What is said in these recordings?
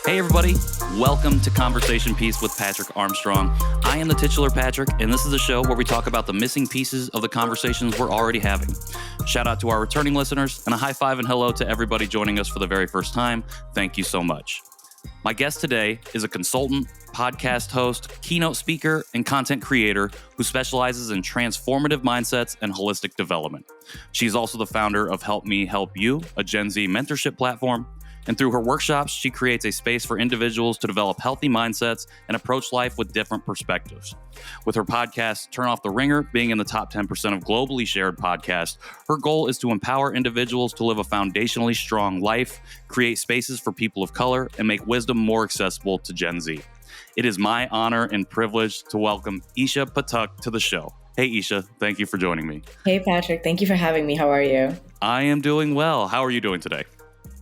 Hey everybody, welcome to Conversation Piece with Patrick Armstrong. I am the titular Patrick, and this is a show where we talk about the missing pieces of the conversations we're already having. Shout out to our returning listeners, and a high five and hello to everybody joining us for the very first time. Thank you so much. My guest today is a consultant, podcast host, keynote speaker, and content creator who specializes in transformative mindsets and holistic development. She's also the founder of Help Me Help You, a Gen Z mentorship platform. And through her workshops, she creates a space for individuals to develop healthy mindsets and approach life with different perspectives. With her podcast, Turn Off the Ringer, being in the top 10% of globally shared podcasts, her goal is to empower individuals to live a foundationally strong life, create spaces for people of color, and make wisdom more accessible to Gen Z. It is my honor and privilege to welcome Esha Pathak to the show. Hey, Esha, thank you for joining me. Hey, Patrick. Thank you for having me. How are you? I am doing well. How are you doing today?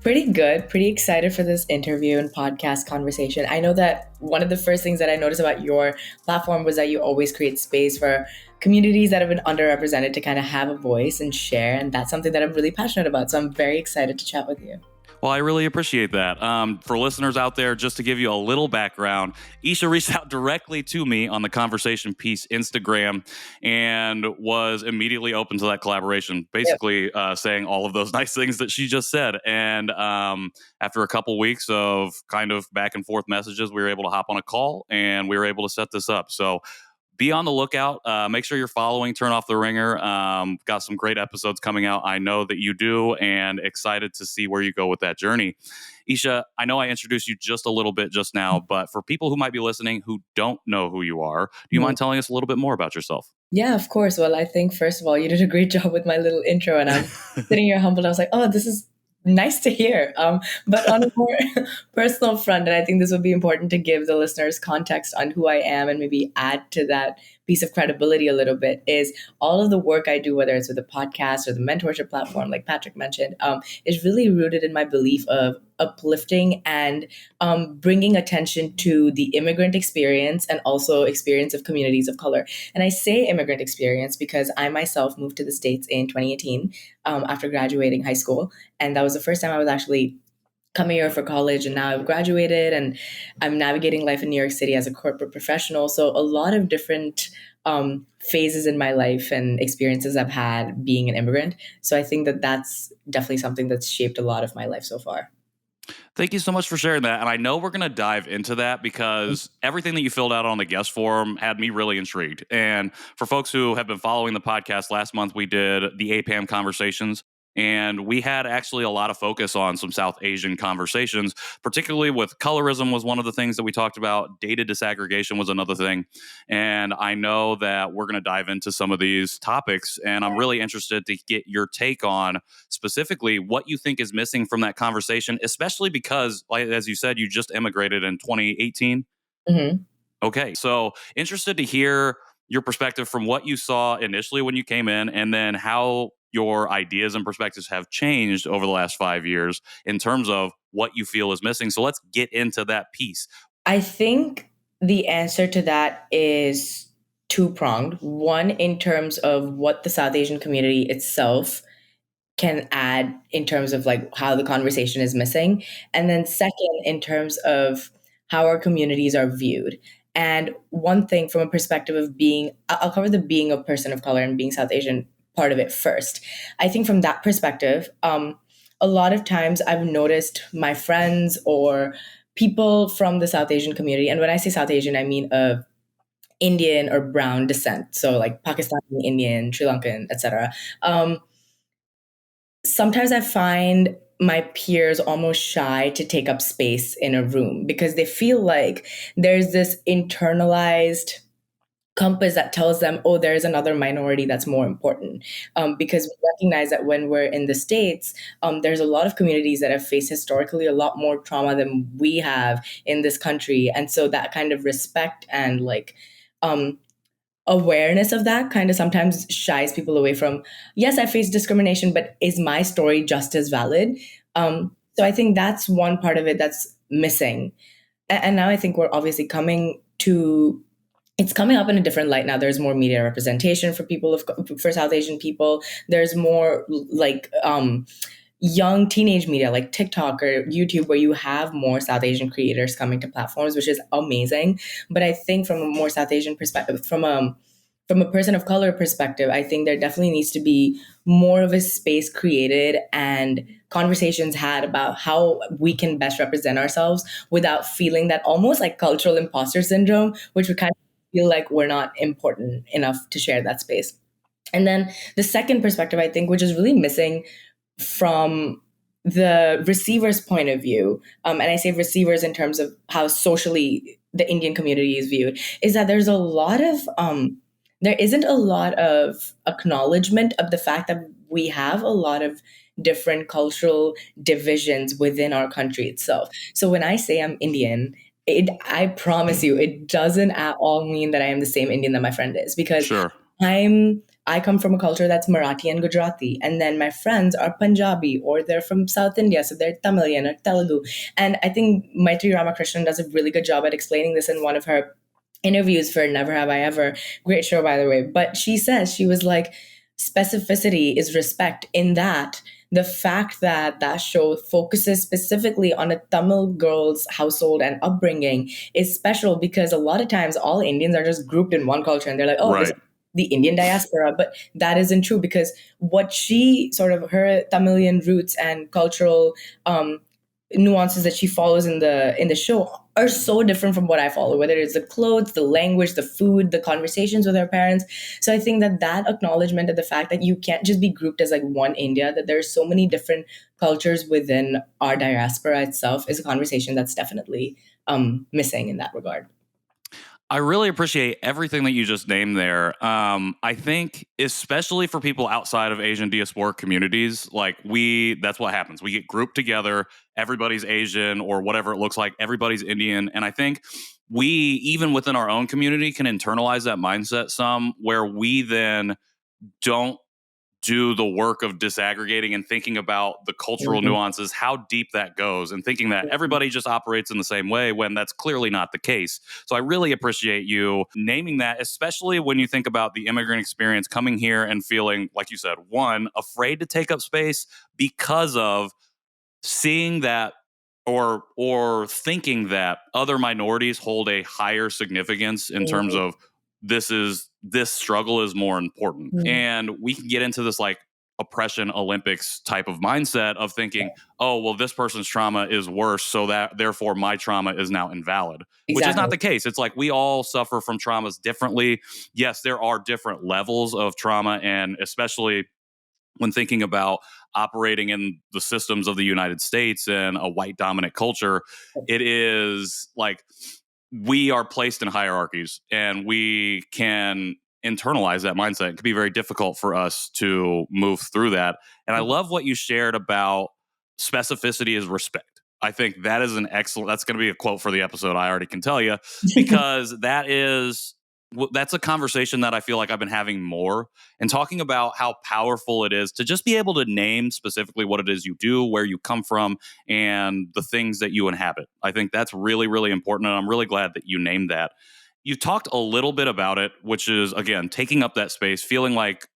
Pretty good. Pretty excited for this interview and podcast conversation. I know that one of the first things that I noticed about your platform was that you always create space for communities that have been underrepresented to kind of have a voice and share. And that's something that I'm really passionate about. So I'm very excited to chat with you. Well, I really appreciate that. For listeners out there, just to give you a little background, Esha reached out directly to me on the Conversation Piece Instagram and was immediately open to that collaboration, basically saying all of those nice things that she just said. And after a couple weeks of kind of back and forth messages, we were able to hop on a call and we were able to set this up. So be on the lookout. Make sure you're following Turn Off the Ringer. Got some great episodes coming out. I know that you do, and excited to see where you go with that journey. Esha, I know I introduced you just a little bit just now, but for people who might be listening who don't know who you are, do you mind telling us a little bit more about yourself? Yeah, of course. Well, I think, first of all, you did a great job with my little intro, and I'm sitting here humbled. I was like, oh, this is nice to hear. But on a more personal front, and I think this would be important to give the listeners context on who I am and maybe add to that piece of credibility a little bit, is all of the work I do, whether it's with the podcast or the mentorship platform, like Patrick mentioned, is really rooted in my belief of uplifting and bringing attention to the immigrant experience and also experience of communities of color. And I say immigrant experience because I myself moved to the States in 2018 after graduating high school. And that was the first time I was actually coming here for college, and now I've graduated and I'm navigating life in New York City as a corporate professional. So a lot of different phases in my life and experiences I've had being an immigrant. So I think that that's definitely something that's shaped a lot of my life so far. Thank you so much for sharing that. And I know we're going to dive into that because everything that you filled out on the guest form had me really intrigued. And for folks who have been following the podcast, last month we did the APAM conversations. And we had actually a lot of focus on some South Asian conversations, particularly with colorism was one of the things that we talked about. Data disaggregation was another thing. And I know that we're going to dive into some of these topics. And I'm really interested to get your take on specifically what you think is missing from that conversation, especially because, like, as you said, you just immigrated in 2018. Mm-hmm. Okay. So interested to hear your perspective from what you saw initially when you came in, and then how your ideas and perspectives have changed over the last 5 years in terms of what you feel is missing. So let's get into that piece. I think the answer to that is two-pronged. One, in terms of what the South Asian community itself can add in terms of like how the conversation is missing. And then second, in terms of how our communities are viewed. And one thing from a perspective of being, I'll cover the being a person of color and being South Asian part of it first. I think from that perspective, a lot of times I've noticed my friends or people from the South Asian community, and when I say South Asian, I mean of Indian or brown descent, so like Pakistani, Indian, Sri Lankan, etc. Sometimes I find my peers almost shy to take up space in a room because they feel like there's this internalized compass that tells them, oh, there's another minority that's more important. Because we recognize that when we're in the States, there's a lot of communities that have faced historically a lot more trauma than we have in this country. And so that kind of respect and like awareness of that kind of sometimes shies people away from, yes, I face discrimination, but is my story just as valid? So I think that's one part of it that's missing. And now I think we're obviously it's coming up in a different light now. There's more media representation for South Asian people. There's more like young teenage media like TikTok or YouTube, where you have more South Asian creators coming to platforms, which is amazing. But I think from a more South Asian perspective, from a person of color perspective, I think there definitely needs to be more of a space created and conversations had about how we can best represent ourselves without feeling that almost like cultural imposter syndrome, which we kind of feel like we're not important enough to share that space. And then the second perspective, I think, which is really missing from the receiver's point of view, and I say receivers in terms of how socially the Indian community is viewed, is that there isn't a lot of acknowledgement of the fact that we have a lot of different cultural divisions within our country itself. So when I say I'm Indian, I promise you, it doesn't at all mean that I am the same Indian that my friend is, because Sure. I come from a culture that's Marathi and Gujarati, and then my friends are Punjabi or they're from South India, so they're Tamilian or Telugu. And I think Maitri Ramakrishnan does a really good job at explaining this in one of her interviews for Never Have I Ever. Great show, by the way. But she was like, specificity is respect, in that the fact that that show focuses specifically on a Tamil girl's household and upbringing is special, because a lot of times all Indians are just grouped in one culture and they're like, oh, this Right. is the Indian diaspora. But that isn't true, because what she sort of, her Tamilian roots and cultural nuances that she follows in the show are so different from what I follow, whether it's the clothes, the language, the food, the conversations with her parents. So I think that acknowledgement of the fact that you can't just be grouped as like one India, that there's so many different cultures within our diaspora itself, is a conversation that's definitely missing in that regard. I really appreciate everything that you just named there. I think, especially for people outside of Asian diaspora communities, like that's what happens. We get grouped together. Everybody's Asian or whatever it looks like. Everybody's Indian. And I think we, even within our own community, can internalize that mindset some, where we then don't do the work of disaggregating and thinking about the cultural Mhm. nuances, how deep that goes, and thinking that everybody just operates in the same way, when that's clearly not the case. So I really appreciate you naming that, especially when you think about the immigrant experience coming here and feeling, like you said, one, afraid to take up space because of seeing that, or thinking that other minorities hold a higher significance in terms Mhm. of this struggle is more important. Mhm. And we can get into this like oppression Olympics type of mindset of thinking, oh, well, this person's trauma is worse, so that therefore my trauma is now invalid, which is not Exactly. the case. It's like we all suffer from traumas differently. Yes, there are different levels of trauma, and especially when thinking about operating in the systems of the United States and a white dominant culture, it is like we are placed in hierarchies, and we can internalize that mindset. It can be very difficult for us to move through that. And I love what you shared about specificity is respect. I think that is that's going to be a quote for the episode, I already can tell you, because that's a conversation that I feel like I've been having more, and talking about how powerful it is to just be able to name specifically what it is you do, where you come from, and the things that you inhabit. I think that's really, really important. And I'm really glad that you named that. You talked a little bit about it, which is, again, taking up that space, feeling like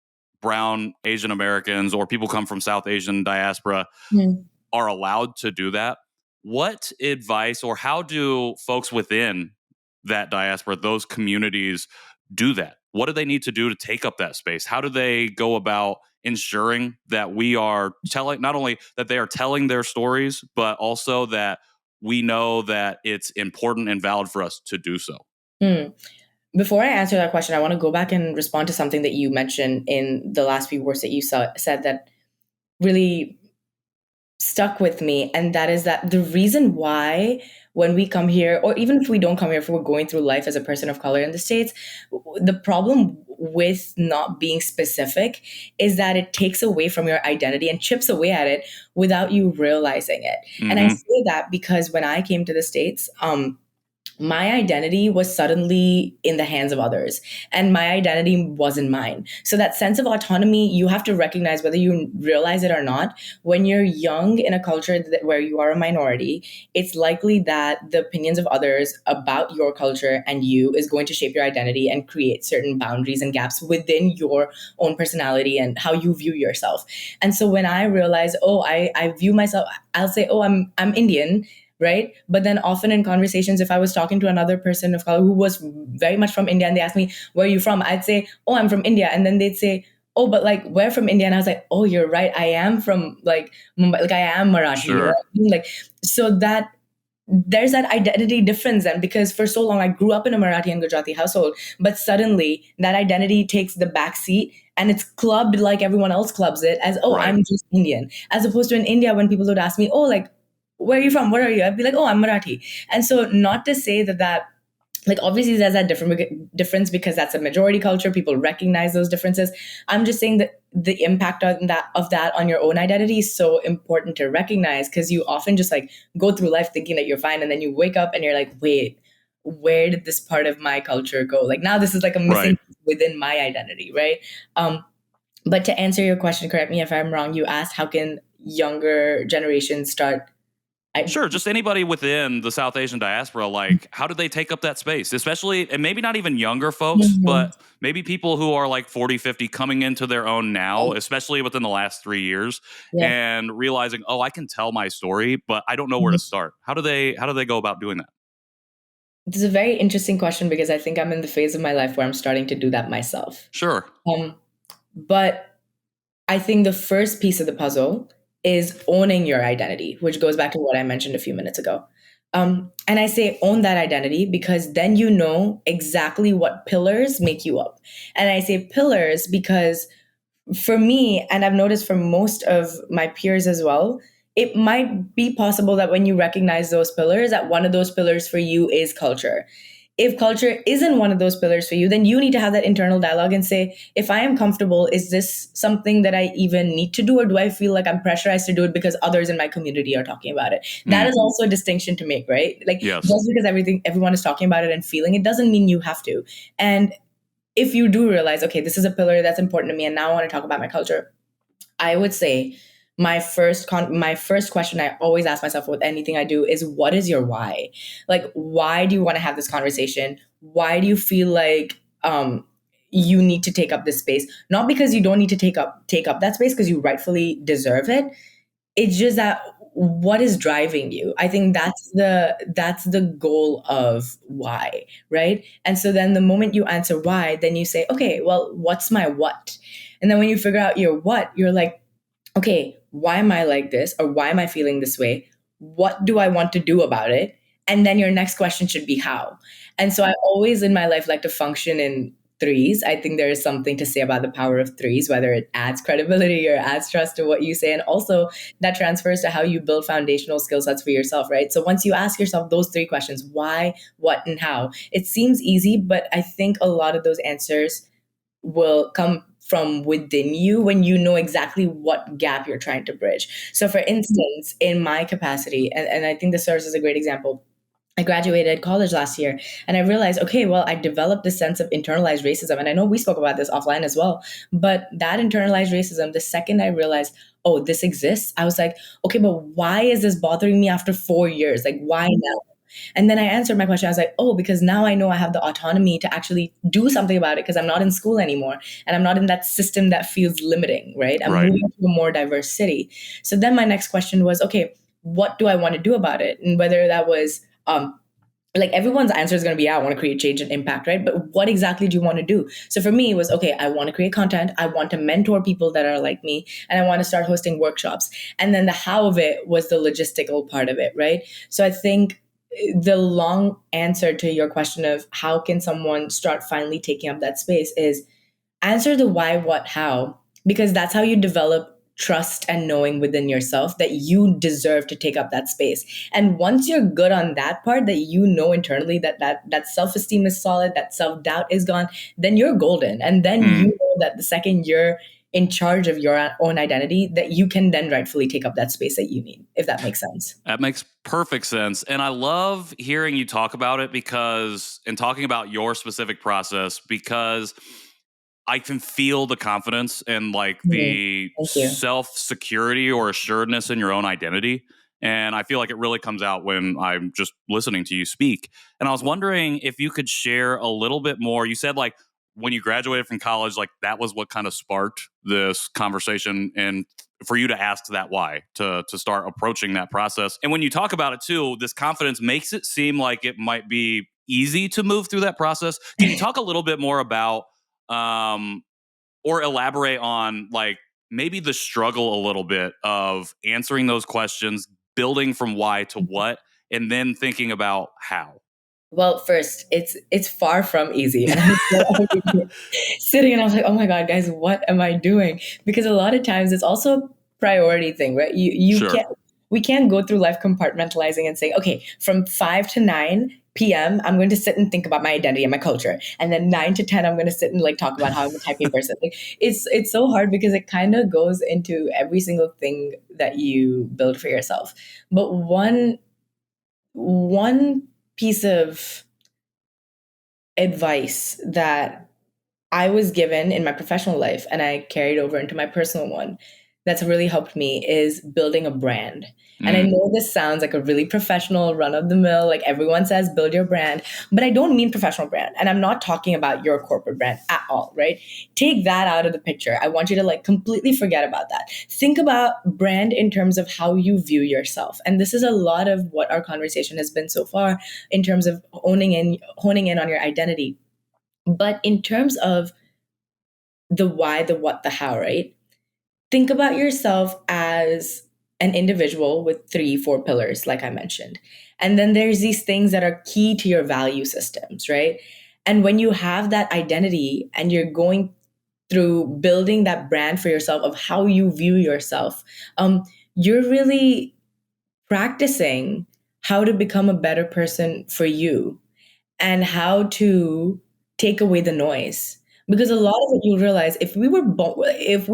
brown Asian Americans or people come from South Asian diaspora Mhm. are allowed to do that. What advice, or how do folks within that diaspora, those communities, do that? What do they need to do to take up that space? How do they go about ensuring that we are telling, not only that they are telling their stories, but also that we know that it's important and valid for us to do so? Hmm. Before I answer that question, I want to go back and respond to something that you mentioned in the last few words that you said that really stuck with me. And that is that the reason why, when we come here, or even if we don't come here, if we're going through life as a person of color in the States, the problem with not being specific is that it takes away from your identity and chips away at it without you realizing it. And I Mm-hmm. say that because when I came to the States, my identity was suddenly in the hands of others, and my identity wasn't mine. So that sense of autonomy, you have to recognize, whether you realize it or not, when you're young in a culture where you are a minority, it's likely that the opinions of others about your culture and you is going to shape your identity and create certain boundaries and gaps within your own personality and how you view yourself. And so when I realize, oh, I view myself, I'll say, oh, I'm Indian, right? But then often in conversations, if I was talking to another person of color who was very much from India and they asked me, where are you from? I'd say, oh, I'm from India. And then they'd say, oh, but like, where from India? And I was like, oh, you're right. I am from like Mumbai, like I am Marathi. You know Sure. what I mean? Like, so that there's that identity difference then, because for so long I grew up in a Marathi and Gujarati household, but suddenly that identity takes the back seat and it's clubbed like everyone else clubs it as, oh, Right. I'm just Indian. As opposed to in India, when people would ask me, oh, like, where are you from? What are you? I'd be like, oh, I'm Marathi. And so not to say that like obviously there's that difference because that's a majority culture, people recognize those differences. I'm just saying that the impact of that on your own identity is so important to recognize, because you often just like go through life thinking that you're fine, and then you wake up and you're like, wait, where did this part of my culture go? Like now this is like a missing Right. piece within my identity, right? But to answer your question, correct me if I'm wrong, you asked how can younger generations start. Sure, just anybody within the South Asian diaspora, like how do they take up that space? Especially, and maybe not even younger folks, Mhm. but maybe people who are like 40, 50 coming into their own now, especially within the last 3 years, Yeah. and realizing, oh, I can tell my story, but I don't know where to Mhm. start. How do they go about doing that? This is a very interesting question because I think I'm in the phase of my life where I'm starting to do that myself. Sure. Um, but I think the first piece of the puzzle is owning your identity, which goes back to what I mentioned a few minutes ago. And I say own that identity because then you know exactly what pillars make you up. And I say pillars because for me, and I've noticed for most of my peers as well, it might be possible that when you recognize those pillars, that one of those pillars for you is culture. If culture isn't one of those pillars for you, then you need to have that internal dialogue and say, if I am comfortable, is this something that I even need to do? Or do I feel like I'm pressurized to do it because others in my community are talking about it? That is also a distinction to make, right? Like Yes. just because everyone is talking about it and feeling it doesn't mean you have to. And if you do realize, okay, this is a pillar that's important to me, and now I want to talk about my culture, I would say my first question I always ask myself with anything I do is, what is your why? Like, why do you want to have this conversation? Why do you feel like you need to take up this space? Not because you don't need to take up that space, because you rightfully deserve it. It's just that, what is driving you? I think that's the goal of why, right? And so then the moment you answer why, then you say, okay, well, what's my what? And then when you figure out your what, you're like, okay, why am I like this, or why am I feeling this way? What do I want to do about it? And then your next question should be how. And so I always in my life like to function in threes. I think there is something to say about the power of threes, whether it adds credibility or adds trust to what you say. And also that transfers to how you build foundational skill sets for yourself, right? So once you ask yourself those three questions, why, what, and how, it seems easy, but I think a lot of those answers will come from within you when you know exactly what gap you're trying to bridge. So, for instance, in my capacity, and I think this serves as a great example, I graduated college last year and I realized, okay, well, I developed this sense of internalized racism. And I know we spoke about this offline as well, but that internalized racism, the second I realized, oh, this exists, I was like, okay, but why is this bothering me after 4 years? Like, why now? And then I answered my question. I was like, oh, because now I know I have the autonomy to actually do something about it because I'm not in school anymore and I'm not in that system that feels limiting, right? I'm Right. moving to a more diverse city. So then my next question was, okay, what do I want to do about it? And whether that was, like everyone's answer is going to be, yeah, I want to create change and impact, right? But what exactly do you want to do? So for me, it was, okay, I want to create content. I want to mentor people that are like me, and I want to start hosting workshops. And then the how of it was the logistical part of it, right? So I think the long answer to your question of how can someone start finally taking up that space is answer the why, what, how, because that's how you develop trust and knowing within yourself that you deserve to take up that space. And once you're good on that part, that you know internally that self-esteem is solid, that self-doubt is gone, then you're golden. And then you know that the second you're in charge of your own identity, that you can then rightfully take up that space that you need, if that makes sense. That makes perfect sense. And I love hearing you talk about it and talking about your specific process, because I can feel the confidence and like the Thank you. self-security or assuredness in your own identity. And I feel like it really comes out when I'm just listening to you speak. And I was wondering if you could share a little bit more. You said like when you graduated from college, like that was what kind of sparked this conversation and for you to ask that why, to start approaching that process. And when you talk about it too, this confidence makes it seem like it might be easy to move through that process. Can you talk a little bit more about or elaborate on like maybe the struggle a little bit of answering those questions, building from why to what, and then thinking about how? Well, first, it's far from easy. And I was sitting and I was like, oh my God, guys, what am I doing? Because a lot of times it's also a priority thing, right? Sure. We can't go through life compartmentalizing and saying, okay, from 5 to 9 p.m., I'm going to sit and think about my identity and my culture. And then 9 to 10, I'm going to sit and like talk about how I'm a type A person. Like, it's so hard because it kind of goes into every single thing that you build for yourself. But one piece of advice that I was given in my professional life and I carried over into my personal one that's really helped me is building a brand. And I know this sounds like a really professional, run of the mill, like everyone says, build your brand, but I don't mean professional brand. And I'm not talking about your corporate brand at all, right? Take that out of the picture. I want you to like completely forget about that. Think about brand in terms of how you view yourself. And this is a lot of what our conversation has been so far in terms of honing in on your identity. But in terms of the why, the what, the how, right? Think about yourself as an individual with 3-4 pillars, like I mentioned. And then there's these things that are key to your value systems, right? And when you have that identity and you're going through building that brand for yourself of how you view yourself, you're really practicing how to become a better person for you and how to take away the noise. Because a lot of it you realize if we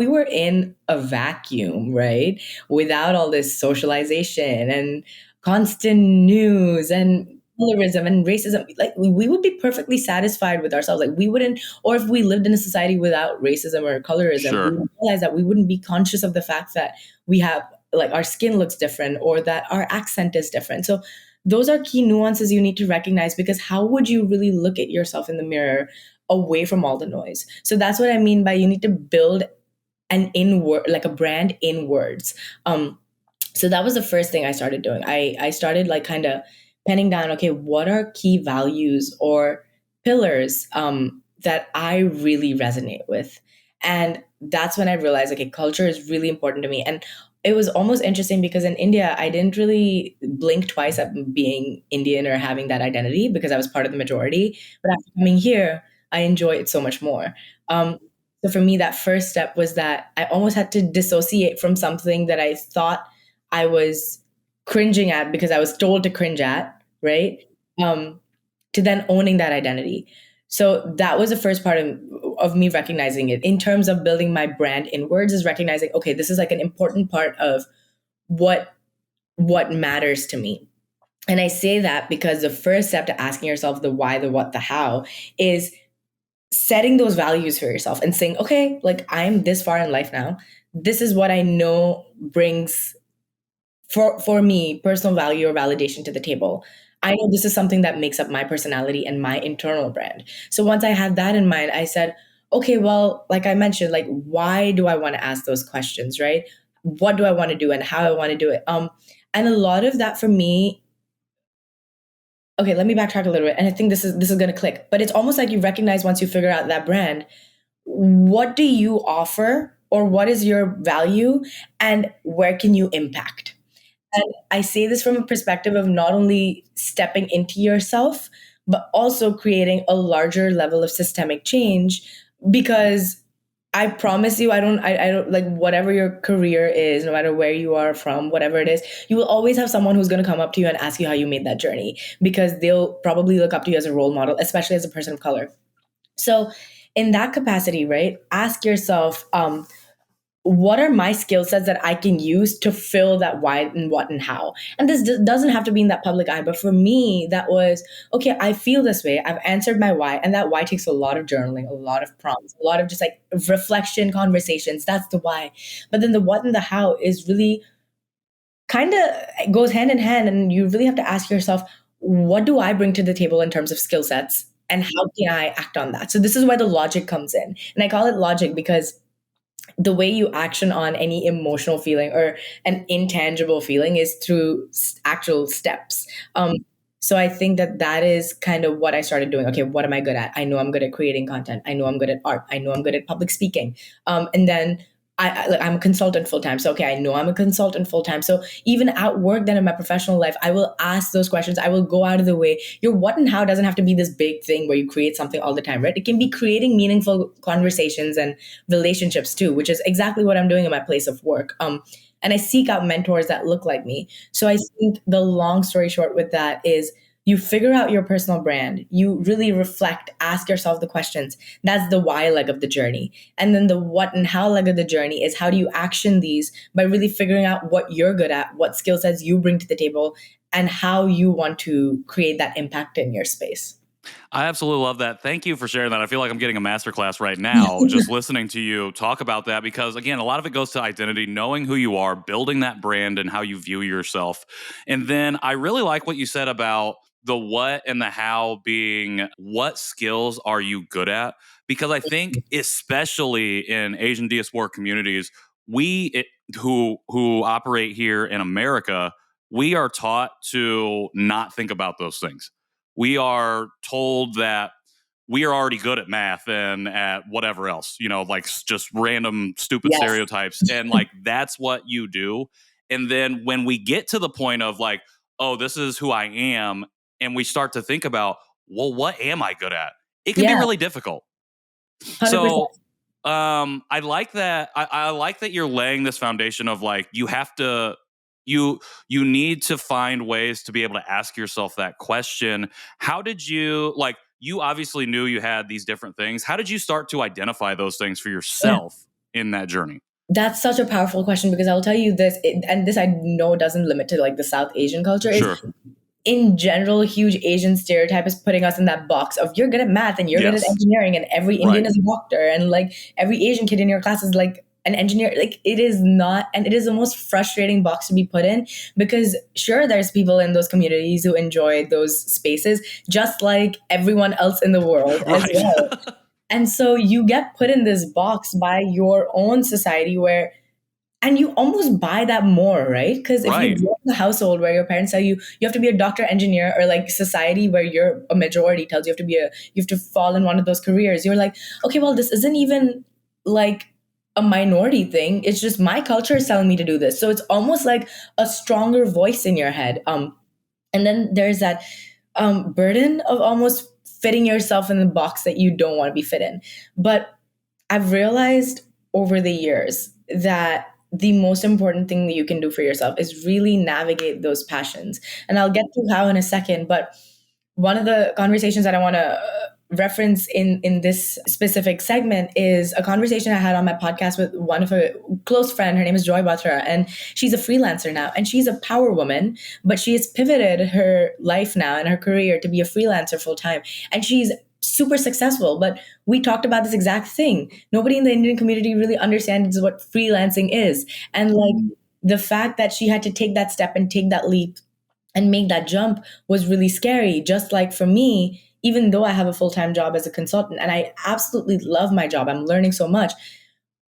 were in a vacuum, right, without all this socialization and constant news and colorism and racism, like we would be perfectly satisfied with ourselves. Like we wouldn't, or if we lived in a society without racism or colorism, Sure. we would realize that we wouldn't be conscious of the fact that we have like our skin looks different or that our accent is different. So those are key nuances you need to recognize, because how would you really look at yourself in the mirror away from all the noise? So that's what I mean by you need to build an inward, like a brand inwards. So that was the first thing I started doing. I started like kind of penning down, okay, what are key values or pillars that I really resonate with? And that's when I realized, okay, culture is really important to me. And it was almost interesting because in India, I didn't really blink twice at being Indian or having that identity because I was part of the majority. But after coming here, I enjoy it so much more. So for me, that first step was that I almost had to dissociate from something that I thought I was cringing at because I was told to cringe at, right? To then owning that identity. So that was the first part of me recognizing it in terms of building my brand inwards, is recognizing, okay, this is like an important part of what matters to me. And I say that because the first step to asking yourself the why, the what, the how is setting those values for yourself and saying, okay, like I'm this far in life now. This is what I know brings for me personal value or validation to the table. I know this is something that makes up my personality and my internal brand. So once I had that in mind, I said, okay, well, like I mentioned, like, why do I want to ask those questions, right? What do I want to do and how I want to do it? And a lot of that for me, okay, let me backtrack a little bit. And I think this is going to click, but it's almost like you recognize once you figure out that brand, what do you offer or what is your value and where can you impact? And I say this from a perspective of not only stepping into yourself, but also creating a larger level of systemic change. Because I promise you, I don't like whatever your career is, no matter where you are from, whatever it is, you will always have someone who's going to come up to you and ask you how you made that journey, because they'll probably look up to you as a role model, especially as a person of color. So in that capacity, right, ask yourself, what are my skill sets that I can use to fill that why and what and how? And this doesn't have to be in that public eye, but for me, that was okay. I feel this way. I've answered my why, and that why takes a lot of journaling, a lot of prompts, a lot of just like reflection, conversations. That's the why. But then the what and the how is really kind of goes hand in hand, and you really have to ask yourself, what do I bring to the table in terms of skill sets, and how can I act on that? So this is where the logic comes in, and I call it logic because the way you action on any emotional feeling or an intangible feeling is through actual steps. So I think that that is kind of what I started doing. Okay, what am I good at? I know I'm good at creating content. I know I'm good at art. I know I'm good at public speaking. And then like, I'm a consultant full time. So okay, I know I'm a consultant full time. So even at work, then in my professional life, I will ask those questions. I will go out of the way. Your what and how doesn't have to be this big thing where you create something all the time, right? It can be creating meaningful conversations and relationships too, which is exactly what I'm doing in my place of work. And I seek out mentors that look like me. So I think the long story short with that is you figure out your personal brand, you really reflect, ask yourself the questions. That's the why leg of the journey. And then the what and how leg of the journey is how do you action these by really figuring out what you're good at, what skill sets you bring to the table, and how you want to create that impact in your space. I absolutely love that. Thank you for sharing that. I feel like I'm getting a masterclass right now just listening to you talk about that because, again, a lot of it goes to identity, knowing who you are, building that brand and how you view yourself. And then I really like what you said about the what and the how being what skills are you good at? Because I think, especially in Asian diaspora communities, who operate here in America, we are taught to not think about those things. We are told that we are already good at math and at whatever else, like just random stupid Yes. stereotypes. And like, that's what you do. And then when we get to the point of like, oh, this is who I am, and we start to think about, well, what am I good at? It can be Yeah, really difficult. 100%. So I like that. I like that you're laying this foundation of like you have to you you need to find ways to be able to ask yourself that question. How did you like? You obviously knew you had these different things. How did you start to identify those things for Yeah. yourself in that journey? That's such a powerful question because I'll tell you this, and this I know doesn't limit to like the South Asian culture, is Sure. in general, a huge Asian stereotype is putting us in that box of you're good at math and you're good at Yes. engineering, and every Indian Right. is a doctor, and like every Asian kid in your class is like an engineer. Like it is not, and it is the most frustrating box to be put in because sure, there's people in those communities who enjoy those spaces just like everyone else in the world as Right. well. And so you get put in this box by your own society where, and you almost buy that more, right? Because if you Right. grow up in a household where your parents tell you you have to be a doctor, engineer, or like society where you're a majority tells you have to you have to fall in one of those careers, you're like, okay, well, this isn't even like a minority thing. It's just my culture is telling me to do this. So it's almost like a stronger voice in your head. And then there's that burden of almost fitting yourself in the box that you don't want to be fit in. But I've realized over the years that the most important thing that you can do for yourself is really navigate those passions. And I'll get to how in a second, but one of the conversations that I want to reference in this specific segment is a conversation I had on my podcast with one of a close friend. Her name is Joy Batra, and she's a freelancer now, and she's a power woman, but she has pivoted her life now and her career to be a freelancer full time, and she's super successful. But we talked about this exact thing. Nobody in the Indian community really understands what freelancing is, and like the fact that she had to take that step and take that leap and make that jump was really scary. Just like for me, even though I have a full-time job as a consultant and I absolutely love my job, I'm learning so much.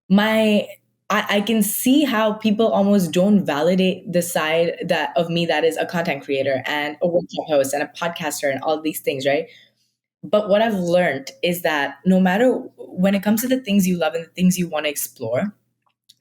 My I can see how people almost don't validate the side that of me that is a content creator and a workshop host and a podcaster and all these things, right? But what I've learned is that no matter when it comes to the things you love and the things you want to explore,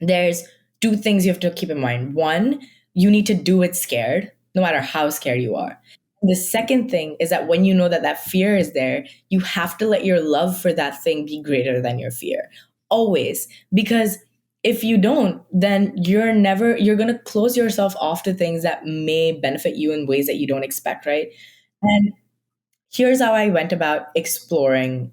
there's two things you have to keep in mind. One, you need to do it scared, no matter how scared you are. The second thing is that when you know that that fear is there, you have to let your love for that thing be greater than your fear. Always. Because if you don't, then you're going to close yourself off to things that may benefit you in ways that you don't expect, right? And here's how I went about exploring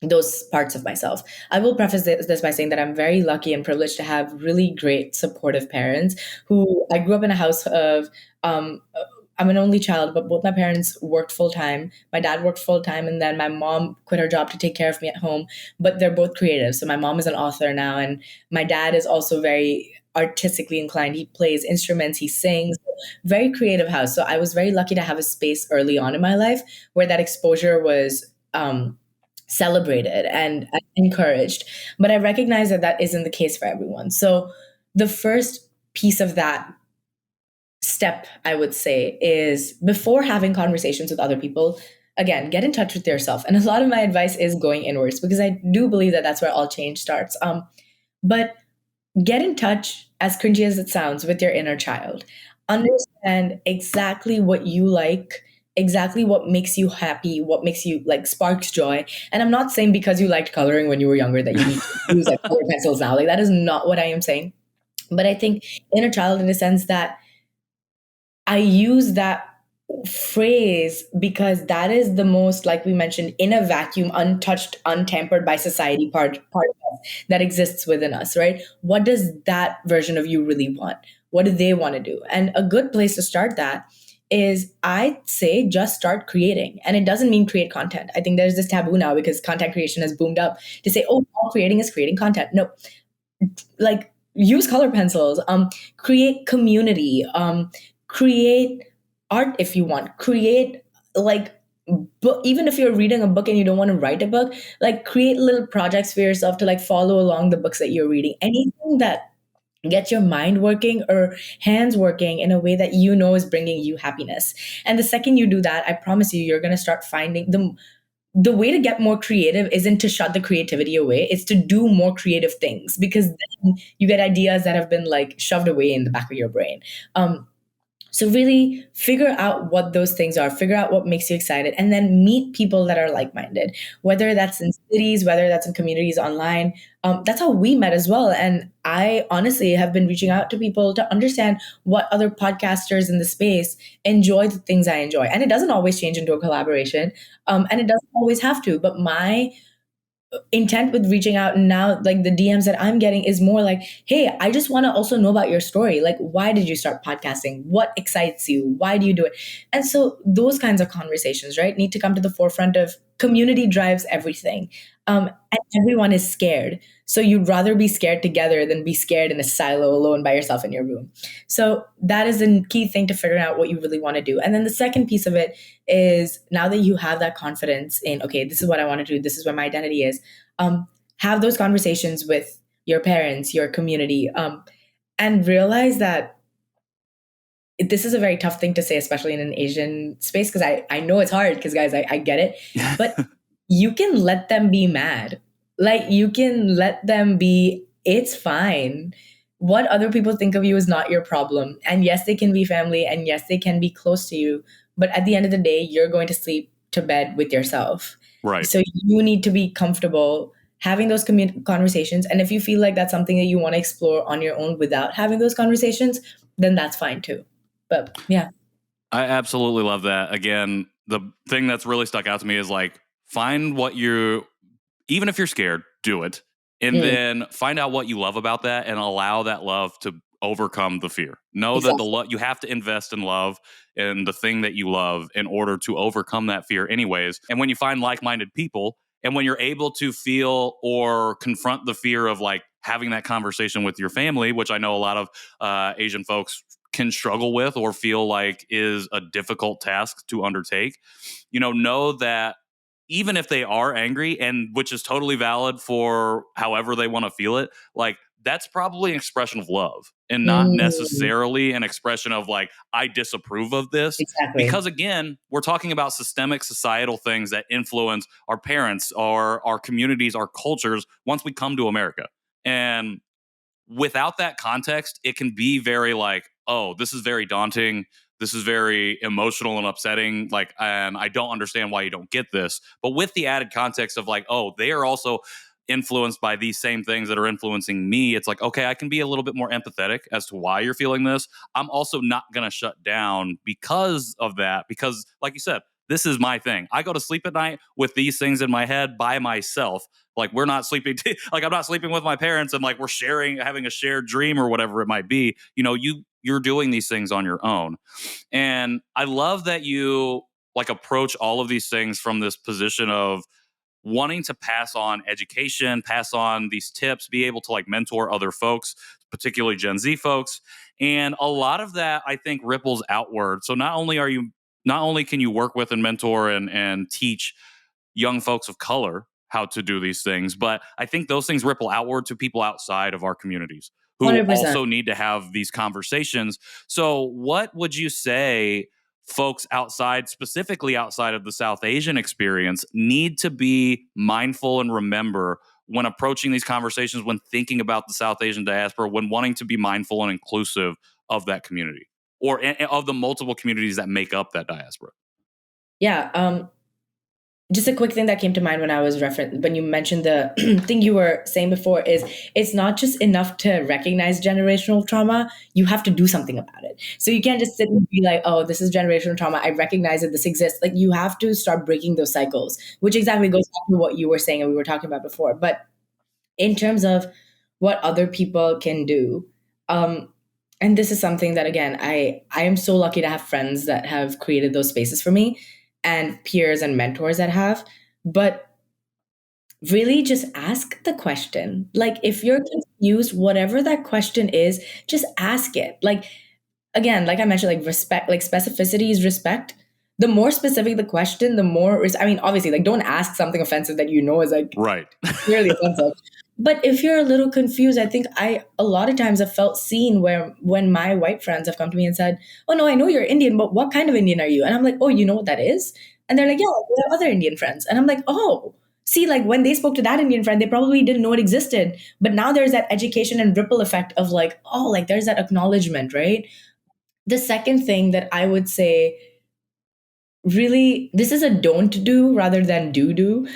those parts of myself. I will preface this by saying that I'm very lucky and privileged to have really great supportive parents who I grew up in a house of um I'm an only child, but both my parents worked full time. My dad worked full time, and then my mom quit her job to take care of me at home. But they're both creative. So my mom is an author now, and my dad is also very artistically inclined. He plays instruments, he sings, very creative house. So I was very lucky to have a space early on in my life where that exposure was celebrated and encouraged. But I recognize that that isn't the case for everyone. So the first piece of that step, I would say, is before having conversations with other people, again, get in touch with yourself. And a lot of my advice is going inwards because I do believe that that's where all change starts. But get in touch, as cringy as it sounds, with your inner child. Understand exactly what you like, exactly what makes you happy, what makes you like sparks joy. And I'm not saying because you liked coloring when you were younger that you need to use like color pencils now. Like that is not what I am saying. But I think inner child in a sense that I use that phrase because that is the most, like we mentioned, in a vacuum, untouched, untampered by society part of us that exists within us, right? What does that version of you really want? What do they want to do? And a good place to start that is, I'd say, just start creating. And it doesn't mean create content. I think there's this taboo now because content creation has boomed up to say, oh, all creating is creating content. No, like use color pencils, create community, create art if you want, create like even if you're reading a book and you don't want to write a book, like create little projects for yourself to like follow along the books that you're reading. Anything that gets your mind working or hands working in a way that you know is bringing you happiness. And the second you do that, I promise you, you're going to start finding the way to get more creative isn't to shut the creativity away. It's to do more creative things because then you get ideas that have been like shoved away in the back of your brain. So really figure out what those things are, figure out what makes you excited, and then meet people that are like-minded, whether that's in cities, whether that's in communities online. That's how we met as well. And I honestly have been reaching out to people to understand what other podcasters in the space enjoy the things I enjoy. And it doesn't always change into a collaboration. And it doesn't always have to, but my intent with reaching out now, like the DMs that I'm getting is more like, hey, I just want to also know about your story. Like, why did you start podcasting? What excites you? Why do you do it? And so those kinds of conversations, right, need to come to the forefront of community drives everything. And everyone is scared. So you'd rather be scared together than be scared in a silo alone by yourself in your room. So that is the key thing to figuring out what you really want to do. And then the second piece of it is, now that you have that confidence in, okay, this is what I want to do, this is where my identity is, have those conversations with your parents, your community, and realize that this is a very tough thing to say, especially in an Asian space, because I know it's hard because, guys, I get it. But you can let them be mad. Like, you can let them be, it's fine. What other people think of you is not your problem. And yes, they can be family, and yes, they can be close to you. But at the end of the day, you're going to sleep to bed with yourself. Right. So you need to be comfortable having those conversations. And if you feel like that's something that you want to explore on your own without having those conversations, then that's fine too. But yeah. I absolutely love that. Again, the thing that's really stuck out to me is like, find what you, even if you're scared, do it. And then find out what you love about that and allow that love to overcome the fear. Know that you have to invest in love and the thing that you love in order to overcome that fear anyways. And when you find like-minded people, and when you're able to feel or confront the fear of like having that conversation with your family, which I know a lot of Asian folks can struggle with or feel like is a difficult task to undertake, know that even if they are angry, and which is totally valid for however they want to feel it, like that's probably an expression of love and not necessarily an expression of like, I disapprove of this. Exactly. Because again, we're talking about systemic societal things that influence our parents, our communities, our cultures once we come to America. And without that context, it can be very like, oh, this is very daunting. This is very emotional and upsetting. Like, and I don't understand why you don't get this. But with the added context of like, oh, they are also influenced by these same things that are influencing me. It's like, okay, I can be a little bit more empathetic as to why you're feeling this. I'm also not going to shut down because of that. Because like you said, this is my thing. I go to sleep at night with these things in my head by myself. Like we're not sleeping, like I'm not sleeping with my parents and like we're having a shared dream or whatever it might be. You're doing these things on your own. And I love that you like approach all of these things from this position of wanting to pass on education, pass on these tips, be able to like mentor other folks, particularly Gen Z folks. And a lot of that I think ripples outward. So not only can you work with and mentor and teach young folks of color how to do these things, but I think those things ripple outward to people outside of our communities who 100%. also need to have these conversations. So what would you say folks specifically outside of the South Asian experience, need to be mindful and remember when approaching these conversations, when thinking about the South Asian diaspora, when wanting to be mindful and inclusive of that community or of the multiple communities that make up that diaspora? Yeah. Just a quick thing that came to mind when you mentioned the thing you were saying before is it's not just enough to recognize generational trauma. You have to do something about it. So you can't just sit and be like, oh, this is generational trauma. I recognize that this exists. Like you have to start breaking those cycles, which exactly goes back to what you were saying and we were talking about before. But in terms of what other people can do, and this is something that again, I am so lucky to have friends that have created those spaces for me and peers and mentors that have. But really just ask the question. Like if you're confused, whatever that question is, just ask it. Like again, like I mentioned, like respect, like specificity is respect. The more specific the question, the more I mean, obviously, like don't ask something offensive that you know is like Right. clearly offensive. But if you're a little confused, I think I a lot of times have felt seen where when my white friends have come to me and said, "Oh no, I know you're Indian, but what kind of Indian are you?" And I'm like, "Oh, you know what that is?" And they're like, "Yeah, like, we have other Indian friends." And I'm like, "Oh, see, like when they spoke to that Indian friend, they probably didn't know it existed. But now there's that education and ripple effect of like, oh, like there's that acknowledgement, right?" The second thing that I would say, really, this is a don't do rather than do,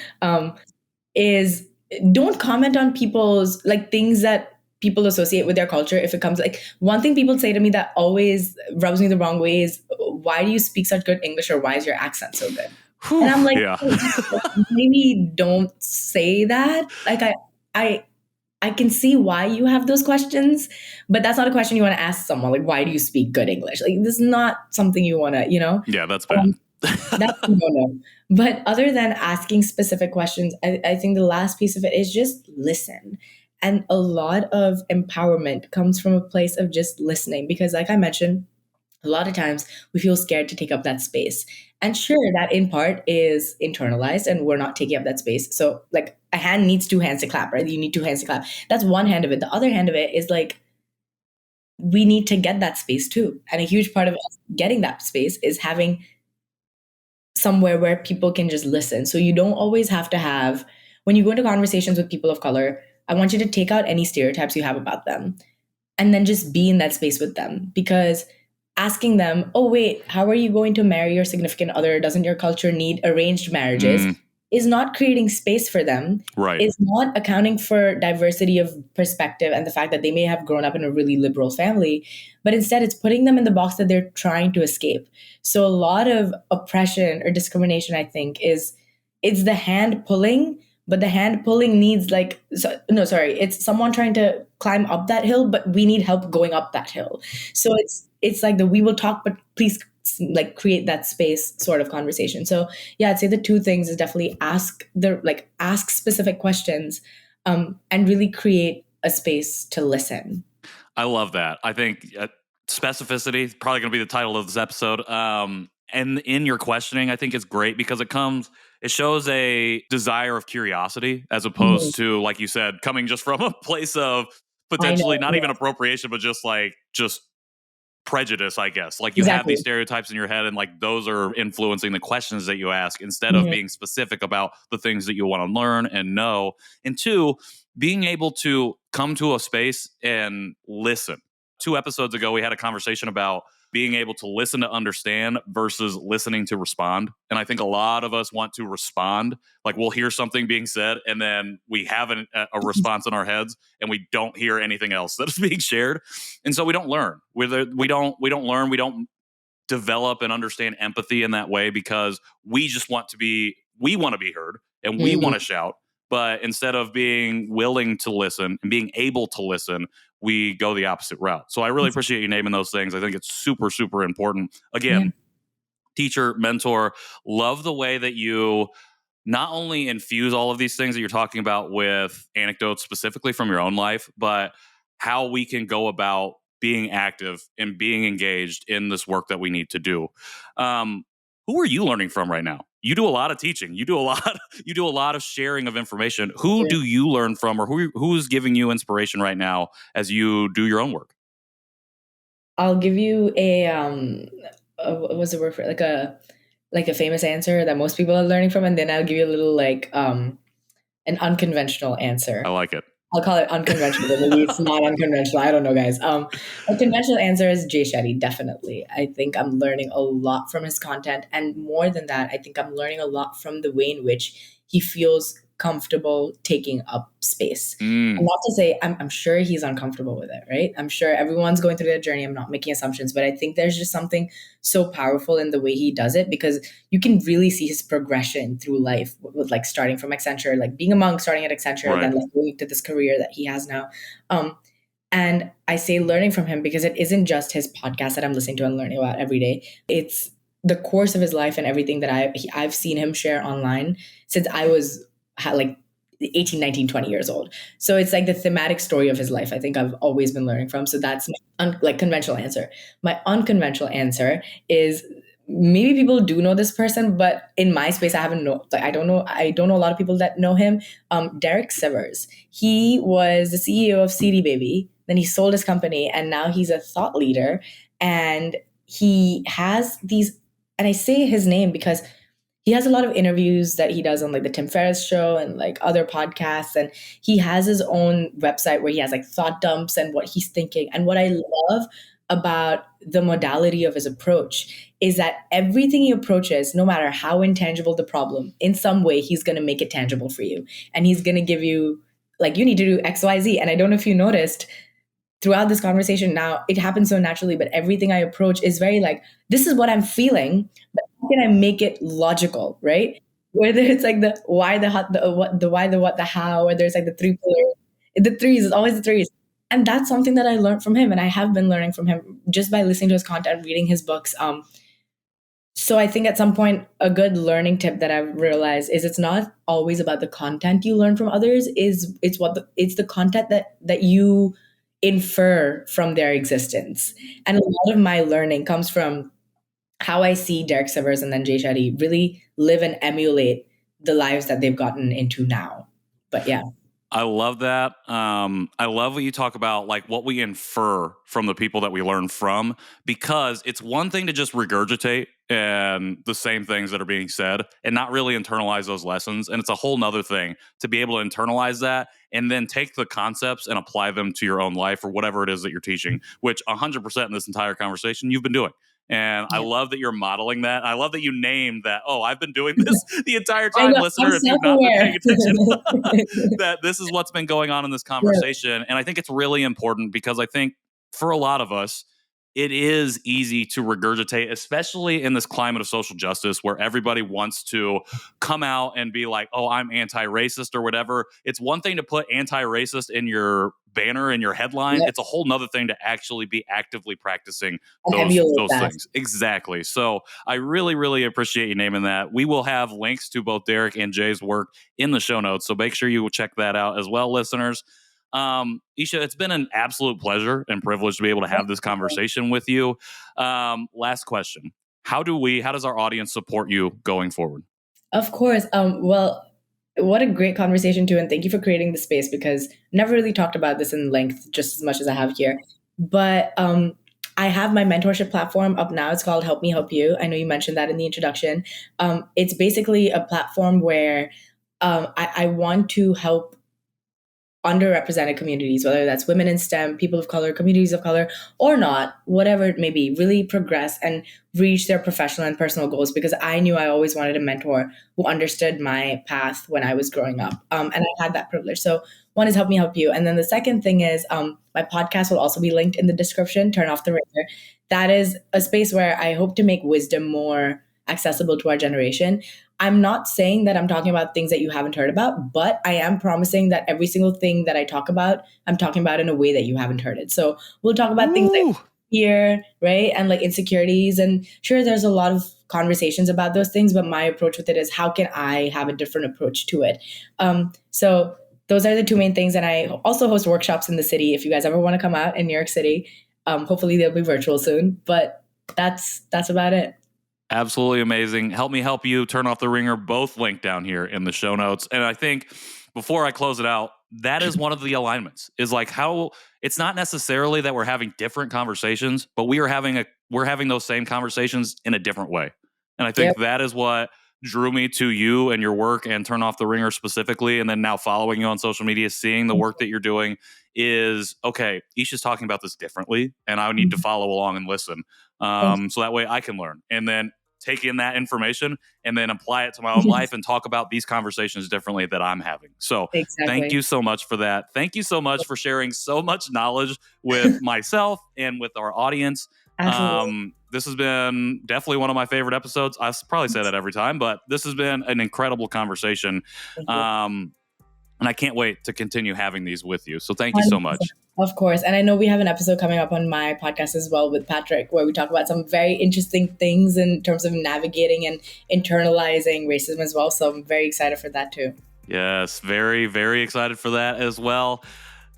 is don't comment on people's like things that people associate with their culture. If it comes like one thing people say to me that always rubs me the wrong way is, why do you speak such good English, or why is your accent so good? Whew, And I'm like, yeah. maybe don't say that. Like I can see why you have those questions, but that's not a question you want to ask someone. Like, why do you speak good English? Like, this is not something you want to, Yeah, that's bad. that's a no-no. But other than asking specific questions, I think the last piece of it is just listen. And a lot of empowerment comes from a place of just listening, because like I mentioned, a lot of times we feel scared to take up that space. And sure, that in part is internalized and we're not taking up that space. So like a hand needs two hands to clap, right? You need two hands to clap. That's one hand of it. The other hand of it is like, we need to get that space too. And a huge part of us getting that space is having somewhere where people can just listen. So you don't always have to have, when you go into conversations with people of color, I want you to take out any stereotypes you have about them and then just be in that space with them. Because asking them, oh, wait, how are you going to marry your significant other? Doesn't your culture need arranged marriages? Is not creating space for them, Right. is not accounting for diversity of perspective and the fact that they may have grown up in a really liberal family, but instead it's putting them in the box that they're trying to escape. So a lot of oppression or discrimination, I think, it's the hand pulling, but the hand pulling needs it's someone trying to climb up that hill, but we need help going up that hill. So it's like the we will talk, but please like create that space sort of conversation. So yeah, I'd say the two things is definitely ask specific questions, and really create a space to listen. I love that. I think specificity is probably going to be the title of this episode. And in your questioning, I think is great because it shows a desire of curiosity as opposed to, like you said, coming just from a place of potentially not even appropriation, but just prejudice, I guess. Like you have these stereotypes in your head and like those are influencing the questions that you ask instead of being specific about the things that you want to learn and know. And two, being able to come to a space and listen. 2 episodes ago, we had a conversation about being able to listen to understand versus listening to respond. And I think a lot of us want to respond. Like we'll hear something being said and then we have a response in our heads and we don't hear anything else that is being shared. And so we don't learn. We don't learn. We don't develop and understand empathy in that way, because we want to be heard and we want to shout. But instead of being willing to listen and being able to listen, we go the opposite route. So I really appreciate you naming those things. I think it's super, super important. Again, teacher, mentor, love the way that you not only infuse all of these things that you're talking about with anecdotes specifically from your own life, but how we can go about being active and being engaged in this work that we need to do. Who are you learning from right now? You do a lot of teaching. You do a lot of sharing of information. Who do you learn from, or who's giving you inspiration right now as you do your own work? I'll give you what was the word for it? Like a famous answer that most people are learning from, and then I'll give you a little an unconventional answer. I like it. I'll call it unconventional, but maybe it's not unconventional. I don't know, guys. A conventional answer is Jay Shetty, definitely. I think I'm learning a lot from his content. And more than that, I think I'm learning a lot from the way in which he feels comfortable taking up space. And not to say, I'm sure he's uncomfortable with it, right? I'm sure everyone's going through their journey. I'm not making assumptions, but I think there's just something so powerful in the way he does it, because you can really see his progression through life with like starting from Accenture, like being a monk, starting at Accenture, Right. then like going to this career that he has now. And I say learning from him because it isn't just his podcast that I'm listening to and learning about every day. It's the course of his life and everything that I've seen him share online since I was like 18, 19, 20 years old. So it's like the thematic story of his life. I think I've always been learning from. So that's my conventional answer. My unconventional answer is, maybe people do know this person, but in my space, I don't know a lot of people that know him. Derek Sivers. He was the CEO of CD Baby. Then he sold his company, and now he's a thought leader. And he has these, and I say his name because he has a lot of interviews that he does on like the Tim Ferriss show and like other podcasts. And he has his own website where he has like thought dumps and what he's thinking. And what I love about the modality of his approach is that everything he approaches, no matter how intangible the problem, in some way, he's going to make it tangible for you. And he's going to give you, like, you need to do X, Y, Z. And I don't know if you noticed throughout this conversation now, it happens so naturally, but everything I approach is very like, this is what I'm feeling, but how can I make it logical, right? Whether it's like the why, the how, the what, the how, or there's like the three pillars, the threes, it's always the threes. And that's something that I learned from him. And I have been learning from him just by listening to his content, reading his books. So I think at some point, a good learning tip that I've realized is it's not always about the content you learn from others, it's the content that you infer from their existence. And a lot of my learning comes from how I see Derek Sivers and then Jay Shetty really live and emulate the lives that they've gotten into now. But yeah. I love that. I love what you talk about, like what we infer from the people that we learn from, because it's one thing to just regurgitate and the same things that are being said and not really internalize those lessons. And it's a whole nother thing to be able to internalize that and then take the concepts and apply them to your own life or whatever it is that you're teaching, which 100% in this entire conversation you've been doing. And I love that you're modeling that. I love that you named that. Oh, I've been doing this the entire time, listener. If you've not been paying attention, that this is what's been going on in this conversation. Yeah. And I think it's really important because I think for a lot of us, it is easy to regurgitate, especially in this climate of social justice where everybody wants to come out and be like, oh, I'm anti-racist or whatever. It's one thing to put anti-racist in your banner, in your headline. Yep. It's a whole nother thing to actually be actively practicing those things. Exactly. So I really, really appreciate you naming that. We will have links to both Derek and Jay's work in the show notes. So make sure you check that out as well, listeners. Esha, it's been an absolute pleasure and privilege to be able to have this conversation with you. Last question. How does our audience support you going forward? Of course. Well, what a great conversation too. And thank you for creating the space because never really talked about this in length just as much as I have here. But I have my mentorship platform up now. It's called Help Me Help You. I know you mentioned that in the introduction. It's basically a platform where I want to help underrepresented communities, whether that's women in STEM, people of color, communities of color, or not, whatever it may be, really progress and reach their professional and personal goals, because I knew I always wanted a mentor who understood my path when I was growing up. And I had that privilege. So one is help me help you. And then the second thing is my podcast will also be linked in the description, Turn Off the Ringer. That is a space where I hope to make wisdom more accessible to our generation. I'm not saying that I'm talking about things that you haven't heard about, but I am promising that every single thing that I talk about, I'm talking about in a way that you haven't heard it. So we'll talk about things like fear, right? And like insecurities. And sure, there's a lot of conversations about those things, but my approach with it is how can I have a different approach to it? So those are the two main things. And I also host workshops in the city. If you guys ever want to come out in New York City, hopefully they'll be virtual soon, but that's about it. Absolutely amazing. Help me help you, Turn Off the Ringer, both linked down here in the show notes. And I think before I close it out, that is one of the alignments, is like how it's not necessarily that we're having different conversations, but we're having those same conversations in a different way. And I think that is what drew me to you and your work and Turn Off the Ringer specifically. And then now following you on social media, seeing the work that you're doing is, okay, Esha's talking about this differently and I need to follow along and listen. So that way I can learn and then take in that information and then apply it to my own life and talk about these conversations differently that I'm having. So thank you so much for that. Thank you so much for sharing so much knowledge with myself and with our audience. This has been definitely one of my favorite episodes. I probably say that every time, but this has been an incredible conversation. And I can't wait to continue having these with you. So thank you so much. Of course. And I know we have an episode coming up on my podcast as well with Patrick, where we talk about some very interesting things in terms of navigating and internalizing racism as well. So I'm very excited for that too. Yes, very, very excited for that as well.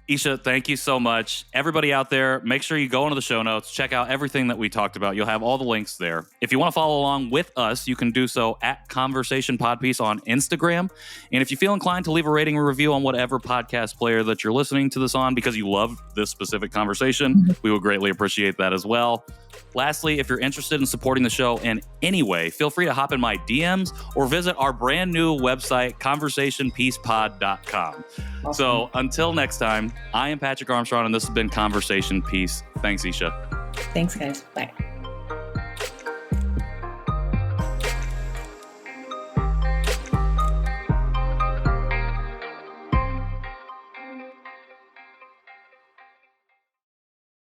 Esha, thank you so much. Everybody out there, make sure you go into the show notes, check out everything that we talked about. You'll have all the links there. If you want to follow along with us, you can do so at Conversation Podpiece on Instagram. And if you feel inclined to leave a rating or review on whatever podcast player that you're listening to this on because you love this specific conversation, we would greatly appreciate that as well. Lastly, if you're interested in supporting the show in any way, feel free to hop in my DMs or visit our brand new website, conversationpiece.com. Awesome. So until next time, I am Patrick Armstrong, and this has been Conversation Piece. Thanks, Esha. Thanks, guys. Bye.